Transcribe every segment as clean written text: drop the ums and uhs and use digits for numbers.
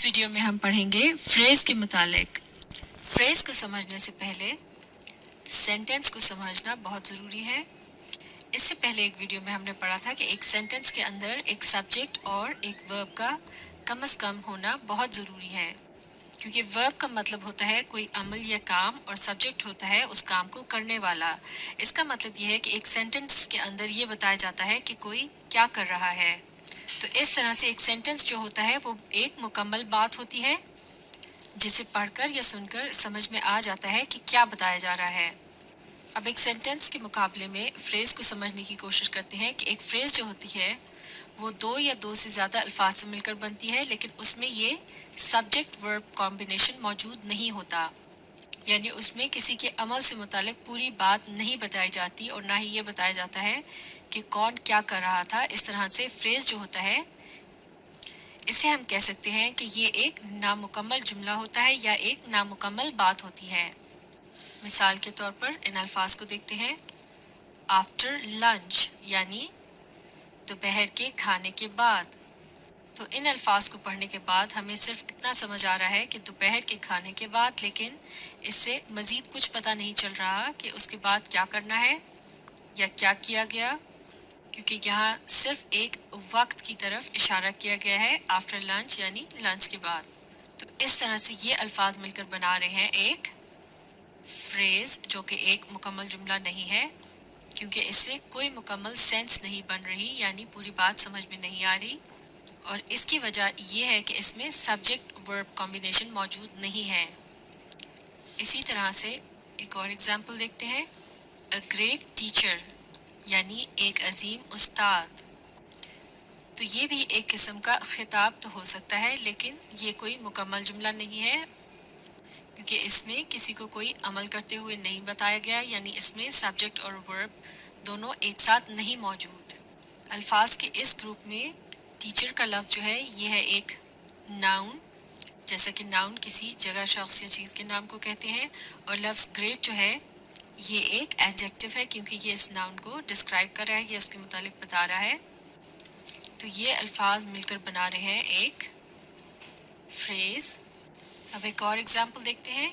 Video में हम पढ़ेंगे फ्रेज के मुतालिक। फ्रेज को समझने से पहले सेंटेंस को समझना बहुत ज़रूरी है। इससे पहले एक वीडियो में हमने पढ़ा था कि एक सेंटेंस के अंदर एक सब्जेक्ट और एक वर्ब का कम से कम होना बहुत ज़रूरी है, क्योंकि वर्ब का मतलब होता है कोई अमल या काम और सब्जेक्ट होता है उस काम को करने वाला। इसका मतलब यह है कि एक सेंटेंस के अंदर ये बताया जाता है कि कोई क्या कर रहा है। तो इस तरह से एक सेंटेंस जो होता है वो एक मुकम्मल बात होती है जिसे पढ़कर या सुनकर समझ में आ जाता है कि क्या बताया जा रहा है। अब एक सेंटेंस के मुकाबले में फ्रेज को समझने की कोशिश करते हैं कि एक फ्रेज जो होती है वो दो या दो से ज़्यादा अल्फाज से मिलकर बनती है, लेकिन उसमें ये सब्जेक्ट वर्ब कॉम्बिनेशन मौजूद नहीं होता, यानी उसमें किसी के अमल से मुतालिक पूरी बात नहीं बताई जाती और ना ही ये बताया जाता है कि कौन क्या कर रहा था। इस तरह से फ्रेज जो होता है इसे हम कह सकते हैं कि ये एक नामुकम्मल जुमला होता है या एक नामुकम्मल बात होती है। मिसाल के तौर पर इन अल्फाज को देखते हैं। आफ्टर लंच यानी दोपहर के खाने के बाद। तो इन अल्फाज को पढ़ने के बाद हमें सिर्फ इतना समझ आ रहा है कि दोपहर के खाने के बाद, लेकिन इससे मज़ीद कुछ पता नहीं चल रहा कि उसके बाद क्या करना है या क्या किया गया, क्योंकि यहाँ सिर्फ एक वक्त की तरफ इशारा किया गया है, आफ्टर लंच यानी लंच के बाद। तो इस तरह से ये अल्फाज मिलकर बना रहे हैं एक फ्रेज, जो कि एक मुकम्मल जुमला नहीं है, क्योंकि इससे कोई मुकम्मल सेंस नहीं बन रही, यानी पूरी बात समझ में नहीं आ रही। और इसकी वजह यह है कि इसमें सब्जेक्ट वर्ब कॉम्बिनेशन मौजूद नहीं है। इसी तरह से एक और एग्जाम्पल देखते हैं। अ ग्रेट टीचर यानी एक अजीम उस्ताद। तो ये भी एक किस्म का खिताब तो हो सकता है, लेकिन ये कोई मुकम्मल जुमला नहीं है, क्योंकि इसमें किसी को कोई अमल करते हुए नहीं बताया गया, यानी इसमें सब्जेक्ट और वर्ब दोनों एक साथ नहीं मौजूद। अल्फाज के इस ग्रुप में टीचर का लफ्ज़ जो है ये है एक नाउन, जैसा कि नाउन किसी जगह, शख्स या चीज़ के नाम को कहते हैं, और लफ्ज़ ग्रेट जो है ये एक एडजेक्टिव है, क्योंकि ये इस नाउन को डिस्क्राइब कर रहा है, ये उसके मुतालिक बता रहा है। तो ये अल्फाज मिलकर बना रहे हैं एक फ्रेज। अब एक और एग्जाम्पल देखते हैं।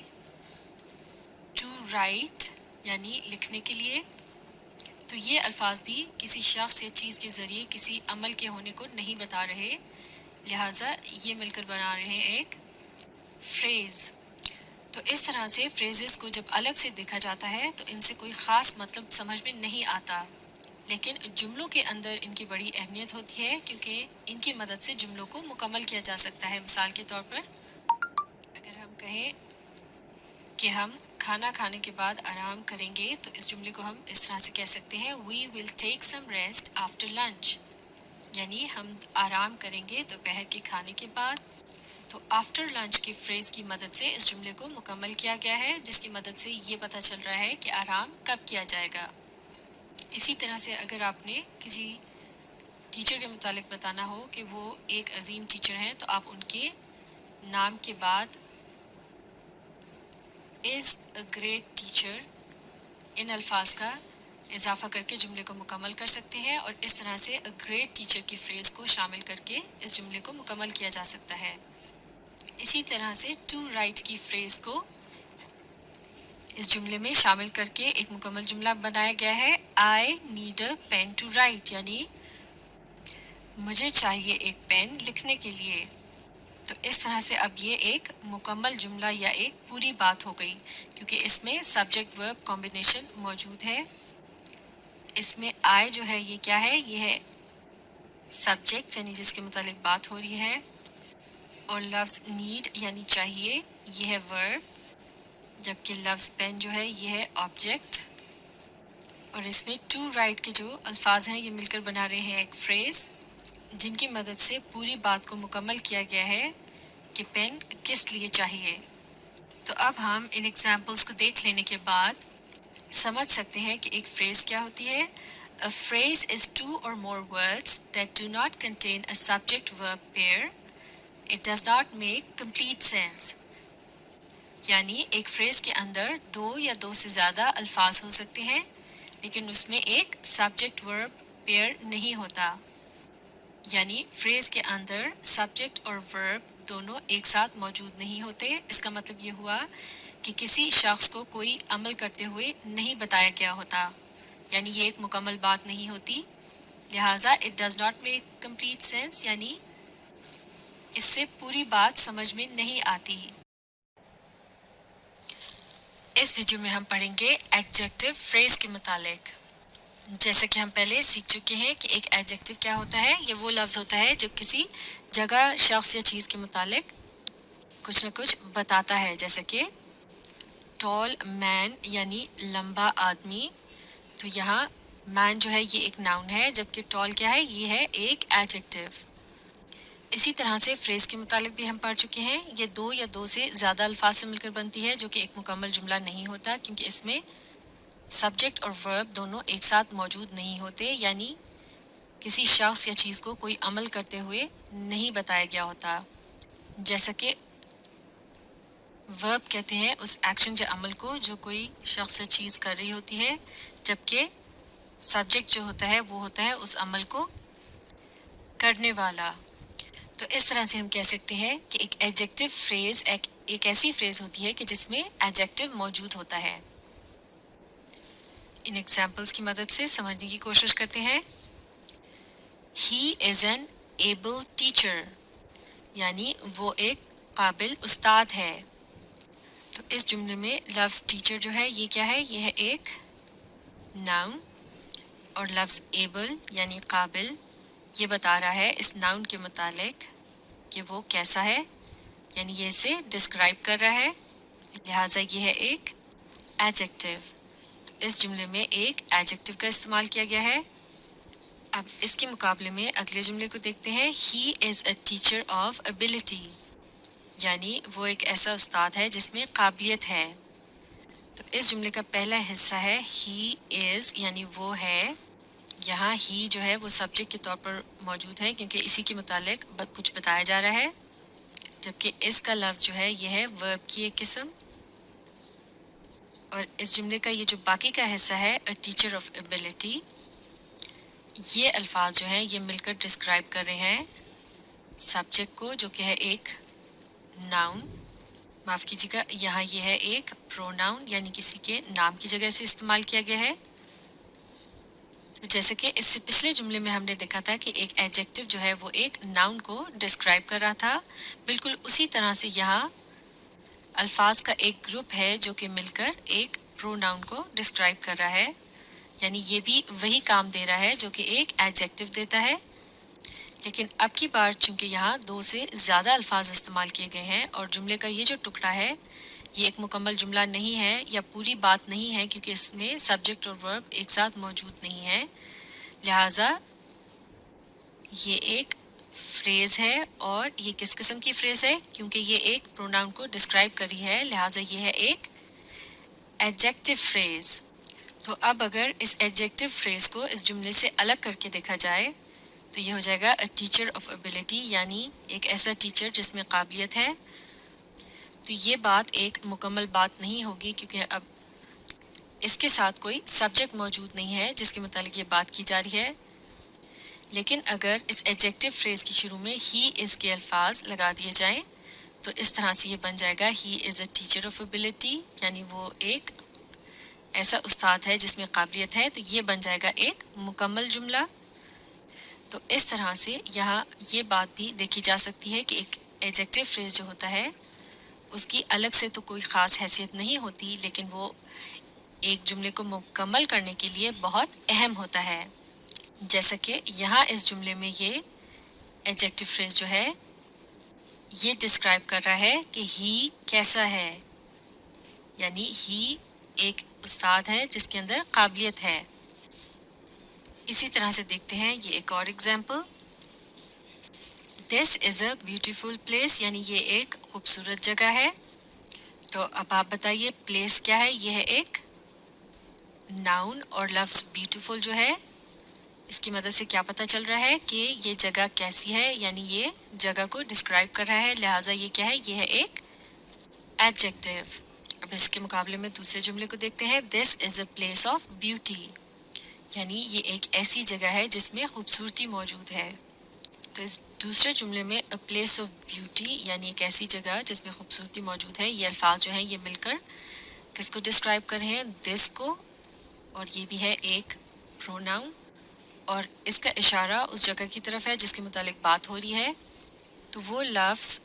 टू राइट यानी लिखने के लिए। तो ये अल्फाज भी किसी शख्स या चीज़ के ज़रिए किसी अमल के होने को नहीं बता रहे, लिहाजा ये मिलकर बना रहे हैं एक फ्रेज। तो इस तरह से फ्रेजेस को जब अलग से देखा जाता है तो इनसे कोई ख़ास मतलब समझ में नहीं आता, लेकिन जुमलों के अंदर इनकी बड़ी अहमियत होती है, क्योंकि इनकी मदद से जुमलों को मुकम्मल किया जा सकता है। मिसाल के तौर पर अगर हम कहें कि हम खाना खाने के बाद आराम करेंगे, तो इस जुमले को हम इस तरह से कह सकते हैं। We will take some rest after lunch, यानी हम आराम करेंगे दोपहर के खाने के बाद। तो आफ्टर लंच की फ्रेज की मदद से इस जुमले को मुकम्मल किया गया है, जिसकी मदद से ये पता चल रहा है कि आराम कब किया जाएगा। इसी तरह से अगर आपने किसी टीचर के मुतालिक बताना हो कि वो एक अजीम टीचर हैं, तो आप उनके नाम के बाद इज़ अ ग्रेट टीचर इन अल्फाज का इजाफा करके जुमले को मुकम्मल कर सकते हैं, और इस तरह से अ ग्रेट टीचर की फ्रेज को शामिल करके इस जुमले को मुकम्मल किया जा सकता है। इसी तरह से टू राइट की फ्रेज को इस जुमले में शामिल करके एक मुकम्मल जुमला बनाया गया है। I need a pen to write, यानी मुझे चाहिए एक पेन लिखने के लिए। तो इस तरह से अब ये एक मुकम्मल जुमला या एक पूरी बात हो गई, क्योंकि इसमें सब्जेक्ट वर्ब कॉम्बिनेशन मौजूद है। इसमें आई जो है ये क्या है, ये है सब्जेक्ट, यानी जिसके मुतालिक बात हो रही है, और लफ्ज़ नीड यानी चाहिए ये है वर्ब, जबकि लफ्ज़ पेन जो है ये है ऑब्जेक्ट। और इसमें टू राइट के जो अल्फाज हैं ये मिलकर बना रहे हैं एक फ्रेज, जिनकी मदद से पूरी बात को मुकम्मल किया गया है कि पेन किस लिए चाहिए। तो अब हम इन एग्जाम्पल्स को देख लेने के बाद समझ सकते हैं कि एक फ्रेज क्या होती है। A phrase is two or more words that do not contain a subject-verb pair. It does not make complete sense. यानी एक फ्रेज के अंदर दो या दो से ज़्यादा अल्फाज हो सकते हैं, लेकिन उसमें एक सब्जेक्ट वर्ब पेयर नहीं होता, यानी फ्रेज के अंदर सब्जेक्ट और वर्ब दोनों एक साथ मौजूद नहीं होते। इसका मतलब ये हुआ कि किसी शख्स को कोई अमल करते हुए नहीं बताया गया होता, यानी ये एक मुकम्मल बात नहीं होती, लिहाजा it does not make complete sense, यानी इससे पूरी बात समझ में नहीं आती। इस वीडियो में हम पढ़ेंगे एडजेक्टिव फ्रेज के मुतालिक। जैसे कि हम पहले सीख चुके हैं कि एक एडजेक्टिव क्या होता है। ये वो लफ्ज़ होता है जो किसी जगह, शख्स या चीज़ के मुतालिक कुछ न कुछ बताता है। जैसे कि टॉल मैन यानी लंबा आदमी, तो यहाँ मैन जो है ये एक नाउन है, जबकि टॉल क्या है, ये है एक एडजेक्टिव। इसी तरह से फ्रेज के मुतालिक भी हम पढ़ चुके हैं। ये दो या दो से ज़्यादा अल्फाज से मिलकर बनती है, जो कि एक मुकम्मल जुमला नहीं होता, क्योंकि इसमें सब्जेक्ट और वर्ब दोनों एक साथ मौजूद नहीं होते, यानी किसी शख्स या चीज़ को कोई अमल करते हुए नहीं बताया गया होता। जैसा कि वर्ब कहते हैं उस एक्शन या अमल को जो कोई शख्स या चीज़ कर रही होती है, जबकि सब्जेक्ट जो होता है वो होता है उस अमल को करने वाला। तो इस तरह से हम कह सकते हैं कि एक एडजेक्टिव फ्रेज एक ऐसी फ्रेज होती है कि जिसमें एडजेक्टिव मौजूद होता है। इन एग्जाम्पल्स की मदद से समझने की कोशिश करते हैं। He is an able teacher, यानी वो एक काबिल उस्ताद है। तो इस जुमले में लफ्ज़ टीचर जो है ये क्या है, ये है एक नाउन, और लफ्ज़ एबल यानी काबिल ये बता रहा है इस नाउन के मुतालिक कि वो कैसा है, यानी ये इसे डिस्क्राइब कर रहा है, लिहाजा ये है एक एडजेक्टिव। इस जुमले में एक एडजेक्टिव का इस्तेमाल किया गया है। अब इसके मुकाबले में अगले जुमले को देखते हैं। He is a teacher of ability, यानी वो एक ऐसा उस्ताद है जिसमें काबिलियत है। तो इस जुमले का पहला हिस्सा है ही इज़, यानी वो है। यहाँ ही जो है वो सब्जेक्ट के तौर पर मौजूद है, क्योंकि इसी के मुतालिक कुछ बताया जा रहा है, जबकि इसका लफ्ज़ जो है ये है वर्ब की एक किस्म। और इस जुमले का ये जो बाकी का हिस्सा है अ टीचर ऑफ एबिलिटी, ये अल्फाज जो हैं ये मिलकर डिस्क्राइब कर रहे हैं सब्जेक्ट को, जो कि है एक नाउन, माफ़ कीजिएगा यहाँ ये है एक प्रोनाउन, यानी किसी के नाम की जगह से इस्तेमाल किया गया है। तो जैसे कि इससे पिछले जुमले में हमने देखा था कि एक एडजेक्टिव जो है वो एक नाउन को डिस्क्राइब कर रहा था, बिल्कुल उसी तरह से यहाँ अल्फाज का एक ग्रुप है जो कि मिलकर एक प्रोनाउन को डिस्क्राइब कर रहा है, यानी ये भी वही काम दे रहा है जो कि एक एडजेक्टिव देता है। लेकिन अब की बार चूंकि यहाँ दो से ज़्यादा अल्फाज इस्तेमाल किए गए हैं और जुमले का ये जो टुकड़ा है ये एक मुकम्मल जुमला नहीं है या पूरी बात नहीं है, क्योंकि इसमें सब्जेक्ट और वर्ब एक साथ मौजूद नहीं है, लिहाजा ये एक फ्रेज़ है। और ये किस किस्म की फ्रेज़ है, क्योंकि ये एक प्रोनाउन को डिस्क्राइब करी है, लिहाजा ये है एक एडजेक्टिव फ्रेज़। तो अब अगर इस एडजेक्टिव फ्रेज़ को इस जुमले से अलग करके देखा जाए तो ये हो जाएगा अ टीचर ऑफ एबिलिटी, यानी एक ऐसा टीचर जिसमें काबिलियत है। तो ये बात एक मुकम्मल बात नहीं होगी, क्योंकि अब इसके साथ कोई सब्जेक्ट मौजूद नहीं है जिसके मुतालिक ये बात की जा रही है। लेकिन अगर इस एडजेक्टिव फ्रेज़ की शुरू में ही इज़ के अल्फाज लगा दिए जाएं तो इस तरह से ये बन जाएगा he is a teacher of ability, यानी वो एक ऐसा उस्ताद है जिसमें काबिलियत है। तो ये बन जाएगा एक मुकम्मल जुमला। तो इस तरह से यहाँ ये बात भी देखी जा सकती है कि एक एडजेक्टिव फ्रेज़ जो होता है उसकी अलग से तो कोई ख़ास हैसियत नहीं होती, लेकिन वो एक जुमले को मुकम्मल करने के लिए बहुत अहम होता है। जैसा कि यहाँ इस जुमले में ये एडजेक्टिव फ्रेज़ जो है ये डिस्क्राइब कर रहा है कि ही कैसा है, यानी ही एक उस्ताद है जिसके अंदर काबिलियत है। इसी तरह से देखते हैं ये एक और example. This is a beautiful place, यानी ये एक खूबसूरत जगह है। तो अब आप बताइए प्लेस क्या है, ये है एक नाउन, और लफ्ज़ ब्यूटीफुल जो है इसकी मदद से क्या पता चल रहा है कि ये जगह कैसी है, यानी ये जगह को डिस्क्राइब कर रहा है, लिहाजा ये क्या है, ये है एक एडजेक्टिव। अब इसके मुकाबले में दूसरे जुमले को देखते हैं। This is a place of beauty, यानी ये एक ऐसी जगह है जिसमें खूबसूरती मौजूद है। तो इस दूसरे जुमले में अ प्लेस ऑफ ब्यूटी यानी एक ऐसी जगह जिसमें खूबसूरती मौजूद है, ये अल्फाज जो हैं ये मिलकर किसको डिस्क्राइब कर रहे हैं? दिस को, और ये भी है एक प्रोनाउन, और इसका इशारा उस जगह की तरफ है जिसके मुतालिक बात हो रही है। तो वो लफ्ज़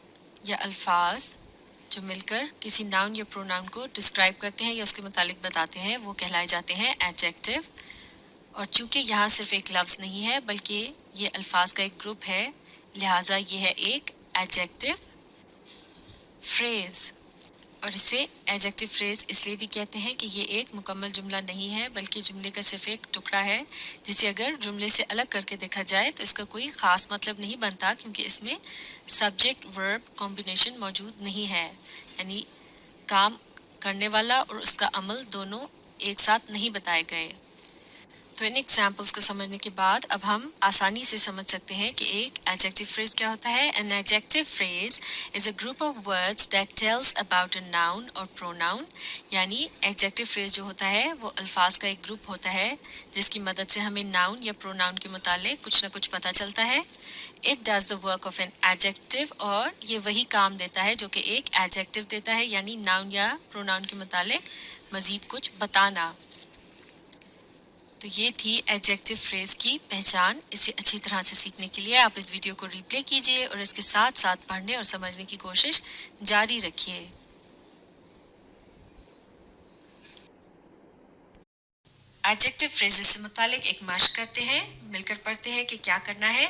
या अल्फाज जो मिलकर किसी नाउन या प्रोनाउन को डिस्क्राइब करते हैं या उसके मुतालिक बताते हैं वो कहलाए जाते हैं एडजेक्टिव। और चूंकि यहाँ सिर्फ एक लफ्ज़ नहीं है बल्कि ये अल्फाज का एक ग्रुप है, लिहाजा ये है एक एडजेक्टिव फ्रेज़। और इसे एडजेक्टिव फ्रेज़ इसलिए भी कहते हैं कि ये एक मुकम्मल जुमला नहीं है बल्कि जुमले का सिर्फ एक टुकड़ा है, जिसे अगर जुमले से अलग करके देखा जाए तो इसका कोई ख़ास मतलब नहीं बनता, क्योंकि इसमें सब्जेक्ट वर्ब कॉम्बिनेशन मौजूद नहीं है, यानी काम करने वाला और उसका अमल दोनों एक साथ नहीं बताए गए। तो इन एग्जाम्पल्स को समझने के बाद अब हम आसानी से समझ सकते हैं कि एक एडजेक्टिव फ्रेज क्या होता है। An adjective phrase is a group of words that tells about a noun और प्रोनाउन, यानी एडजेक्टिव फ्रेज जो होता है वो अल्फाज का एक ग्रुप होता है जिसकी मदद से हमें नाउन या प्रोनाउन के मुतालिक कुछ ना कुछ पता चलता है। It does the work of an adjective, और ये वही काम देता है जो कि एक एडजेक्टिव देता है, यानी नाउन या प्रोनाउन के मुतालिक मजीद कुछ बताना। तो ये थी एडजेक्टिव फ्रेज की पहचान। इसे अच्छी तरह से सीखने के लिए आप इस वीडियो को रिप्ले कीजिए और इसके साथ साथ पढ़ने और समझने की कोशिश जारी रखिए। एडजेक्टिव फ्रेजेस से मुतालिक एक मश्क करते हैं, मिलकर पढ़ते हैं कि क्या करना है।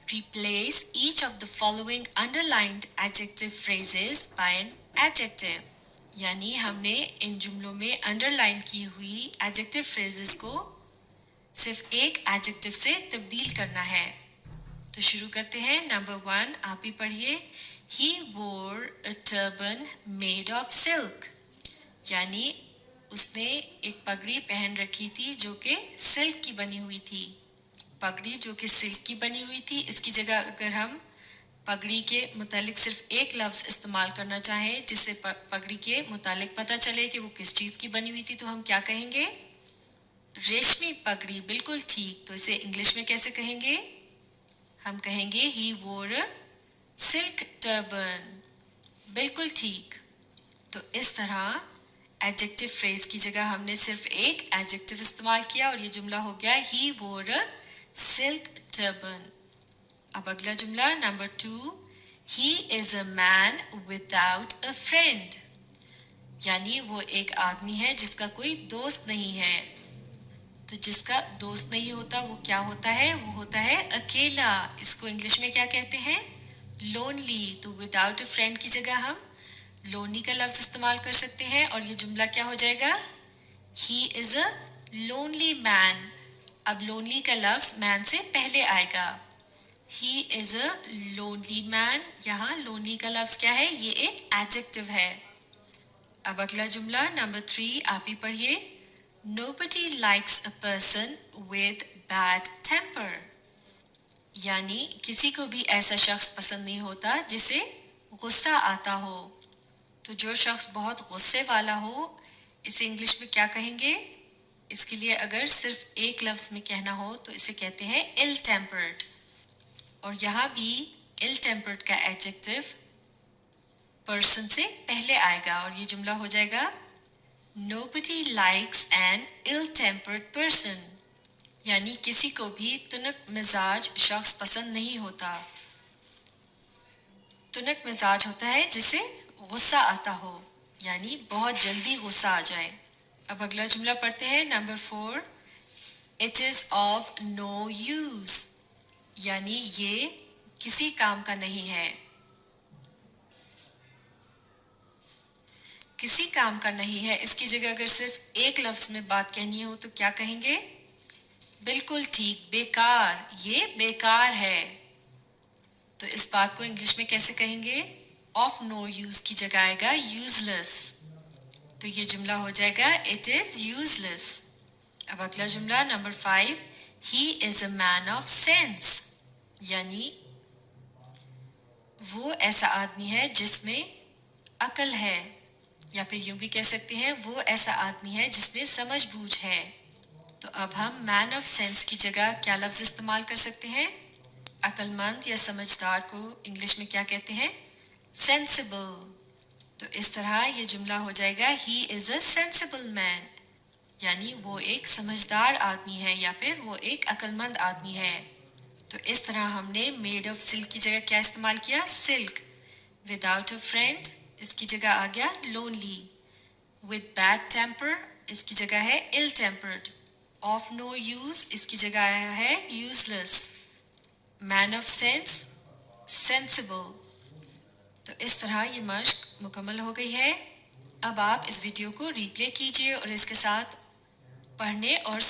Replace each of the following underlined adjective phrases by an adjective, यानी हमने इन जुमलों में अंडरलाइन की हुई एडजेक्टिव फ्रेजेस को सिर्फ एक एडजेक्टिव से तब्दील करना है। तो शुरू करते हैं। नंबर 1 आप ही पढ़िए। He wore a turban made of silk, यानी उसने एक पगड़ी पहन रखी थी जो कि सिल्क की बनी हुई थी। पगड़ी जो कि सिल्क की बनी हुई थी, इसकी जगह अगर हम पगड़ी के मुतालिक सिर्फ एक लफ्ज़ इस्तेमाल करना चाहें जिससे पगड़ी के मुतालिक पता चले कि वो किस चीज़ की बनी हुई थी, तो हम क्या कहेंगे? रेशमी पगड़ी। बिल्कुल ठीक। तो इसे इंग्लिश में कैसे कहेंगे? हम कहेंगे ही वोर सिल्क टर्बन। बिल्कुल ठीक। तो इस तरह एडजेक्टिव फ्रेज की जगह हमने सिर्फ एक एडजेक्टिव इस्तेमाल किया और ये जुमला हो गया ही वोर सिल्क टर्बन। अब अगला जुमला number 2, he is a man without a friend, यानी वो एक आदमी है जिसका कोई दोस्त नहीं है। तो जिसका दोस्त नहीं होता वो क्या होता है? वो होता है अकेला। इसको इंग्लिश में क्या कहते हैं? लोनली। तो विदाउट अ फ्रेंड की जगह हम लोनली का लफ्ज इस्तेमाल कर सकते हैं और ये जुमला क्या हो जाएगा? He is a lonely man. अब लोनली का लफ्ज मैन से पहले आएगा। He is a lonely man, यहाँ लोनली का लफ्ज क्या है? ये एक एडजेक्टिव है। अब अगला जुमला नंबर 3 आप ही पढ़िए। Nobody likes a person with bad temper, यानी किसी को भी ऐसा शख्स पसंद नहीं होता जिसे गुस्सा आता हो। तो जो शख्स बहुत गुस्से वाला हो इसे इंग्लिश में क्या कहेंगे? इसके लिए अगर सिर्फ एक लफ्ज में कहना हो तो इसे कहते हैं इल टेम्पर्ड। और यहाँ भी इल टेम्पर्ड का एडजेक्टिव पर्सन से पहले आएगा और ये जुमला हो जाएगा Nobody likes an ill-tempered person, यानी किसी को भी तुनक मिजाज शख्स पसंद नहीं होता। तुनक मिजाज होता है जिसे गुस्सा आता हो, यानी बहुत जल्दी गुस्सा आ जाए। अब अगला जुमला पढ़ते हैं number 4, It is of no use, यानी ये किसी काम का नहीं है। किसी काम का नहीं है, इसकी जगह अगर सिर्फ एक लफ्ज में बात कहनी हो तो क्या कहेंगे? बिल्कुल ठीक, बेकार। ये बेकार है। तो इस बात को इंग्लिश में कैसे कहेंगे? ऑफ नो यूज की जगह आएगा यूजलेस। तो ये जुमला हो जाएगा इट इज यूजलेस। अब अगला जुमला number 5, he is a man of sense, यानी वो ऐसा आदमी है जिसमें अकल है, या फिर यूं भी कह सकते हैं वो ऐसा आदमी है जिसमें समझ बूझ है। तो अब हम मैन ऑफ सेंस की जगह क्या लफ्ज इस्तेमाल कर सकते हैं? अक्लमंद या समझदार को इंग्लिश में क्या कहते हैं? सेंसिबल। तो इस तरह ये जुमला हो जाएगा he is a sensible man, यानी वो एक समझदार आदमी है या फिर वो एक अक्लमंद आदमी है। तो इस तरह हमने मेड ऑफ सिल्क की जगह क्या इस्तेमाल किया? सिल्क। विदाउट अ फ्रेंड इसकी जगह आ गया लोनली। विद बैड टेम्पर इसकी जगह है इल टेम्पर्ड। ऑफ नो यूज इसकी जगह आया है useless. Man of sense sensible. तो इस तरह ये मश्क मुकम्मल हो गई है। अब आप इस वीडियो को रिप्ले कीजिए और इसके साथ पढ़ने और